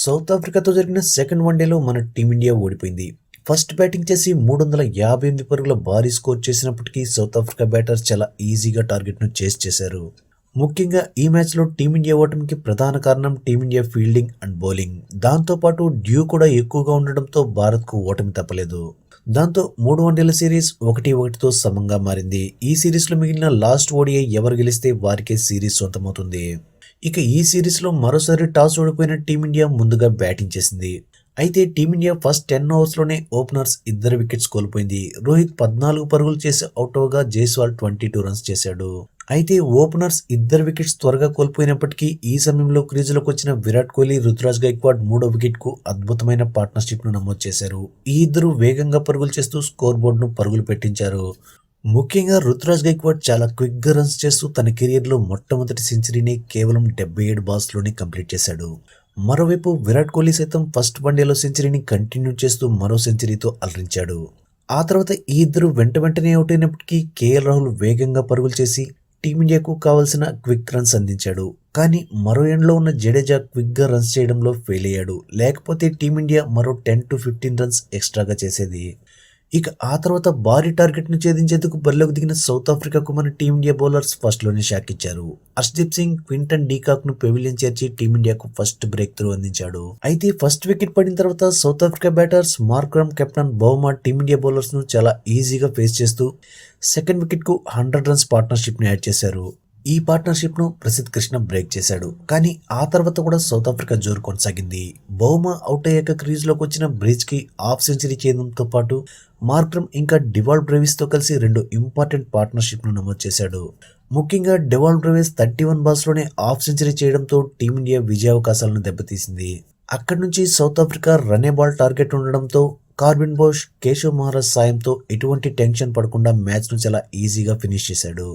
South ఆఫ్రికాతో జరిగిన second వన్డేలో మన టీమిండియా ఓడిపోయింది. ఫస్ట్ బ్యాటింగ్ చేసి 358 పరుగుల భారీ స్కోర్ చేసినప్పటికీ సౌత్ ఆఫ్రికా బ్యాటర్స్ చాలా ఈజీగా టార్గెట్ను చేస్ చేశారు. ముఖ్యంగా ఈ మ్యాచ్లో టీమిండియా ఓటమికి ప్రధాన కారణం టీమిండియా ఫీల్డింగ్ అండ్ బౌలింగ్. దాంతోపాటు డ్యూ కూడా ఎక్కువగా ఉండడంతో భారత్కు ఓటమి తప్పలేదు. దాంతో 3 వన్డేల సిరీస్ 1-1తో సమంగా మారింది. ఈ సిరీస్లో మిగిలిన లాస్ట్ ఓడిఐ ఎవరు గెలిస్తే వారికే సిరీస్ సొంతమవుతుంది. ఇక ఈ సిరీస్లో మరోసారి టాస్ ఓడిపోయిన టీమిండియా ముందుగా బ్యాటింగ్ చేసింది. అయితే టీమిండియా ఫస్ట్ 10 ఓవర్స్లోనే ఓపెనర్స్ 2 వికెట్స్ కోల్పోయింది. రోహిత్ 14 పరుగులు చేసి అవుట్ అవగా జైస్వాల్ 22 రన్స్ చేశాడు. అయితే ఓపెనర్స్ 2 వికెట్స్ త్వరగా కోల్పోయినప్పటికీ ఈ సమయంలో క్రీజులోకి వచ్చిన విరాట్ కోహ్లీ, రుతురాజ్ గైక్వాడ్ 3వ వికెట్కు అద్భుతమైన పార్ట్నర్షిప్ను నమోదు చేశారు. ఈ ఇద్దరు వేగంగా పరుగులు చేస్తూ స్కోర్ బోర్డును పరుగులు పెట్టించారు. ముఖ్యంగా రుతురాజ్ గైక్వాడ్ చాలా క్విక్గా రన్స్ చేస్తూ తన కెరియర్లో మొట్టమొదటి సెంచరీని కేవలం 77 బాల్స్లోనే కంప్లీట్ చేశాడు. మరోవైపు విరాట్ కోహ్లీ సైతం ఫస్ట్ వన్డేలో సెంచరీని కంటిన్యూ చేస్తూ మరో సెంచరీతో అలరించాడు. ఆ తర్వాత ఈ ఇద్దరు వెంటనే అవుట్ అయినప్పటికీ కేఎల్ రాహుల్ వేగంగా పరుగులు చేసి టీమిండియాకు కావాల్సిన క్విక్ రన్స్ అందించాడు. కానీ మరో ఎండ్లో ఉన్న జడేజా క్విక్గా రన్స్ చేయడంలో ఫెయిల్ అయ్యాడు. లేకపోతే టీమిండియా మరో 10-15 రన్స్ ఎక్స్ట్రాగా చేసేది. ఇక ఆ తర్వాత భారీ టార్గెట్ను ఛేదించేందుకు బరిలోకి దిగిన సౌత్ ఆఫ్రికాకు మన టీమిండియా బౌలర్స్ ఫస్ట్లోనే షాక్ ఇచ్చారు. హర్షదీప్ సింగ్, క్వింటన్ డీకాక్ను పెవిలియన్ చేర్చి టీమిండియాకు ఫస్ట్ బ్రేక్ త్రూ అందించాడు. అయితే ఫస్ట్ వికెట్ పడిన తర్వాత South Africa batters Markram, captain Bavuma team India బౌలర్స్ను చాలా ఈజీగా ఫేస్ చేస్తూ సెకండ్ వికెట్కు 100 రన్స్ పార్ట్నర్షిప్ని యాడ్ చేశారు. ఈ పార్ట్నర్షిప్ను ప్రసిద్ధ్ కృష్ణ బ్రేక్ చేశాడు. కానీ ఆ తర్వాత కూడా సౌత్ ఆఫ్రికా జోరు కొనసాగింది. బౌమా అవుట్ అయ్యాక క్రీజ్లోకి వచ్చిన బ్రిడ్జ్కి హాఫ్ సెంచరీ చేయడంతో పాటు మార్క్రమ్ ఇంకా డివాల్డ్ బ్రేవిస్తో కలిసి 2 ఇంపార్టెంట్ పార్ట్నర్షిప్ను నమోదు చేశాడు. ముఖ్యంగా డివాల్డ్ బ్రేవిస్ 31 బాల్స్లోనే హాఫ్ సెంచరీ చేయడంతో టీమిండియా విజయావకాశాలను దెబ్బతీసింది. అక్కడి నుంచి సౌత్ ఆఫ్రికా రనే బాల్ టార్గెట్ ఉండడంతో కార్బిన్ బోష్, కేశవ్ మహారాజ్ సాయంతో ఎటువంటి టెన్షన్ పడకుండా మ్యాచ్ను చాలా ఈజీగా ఫినిష్ చేశాడు.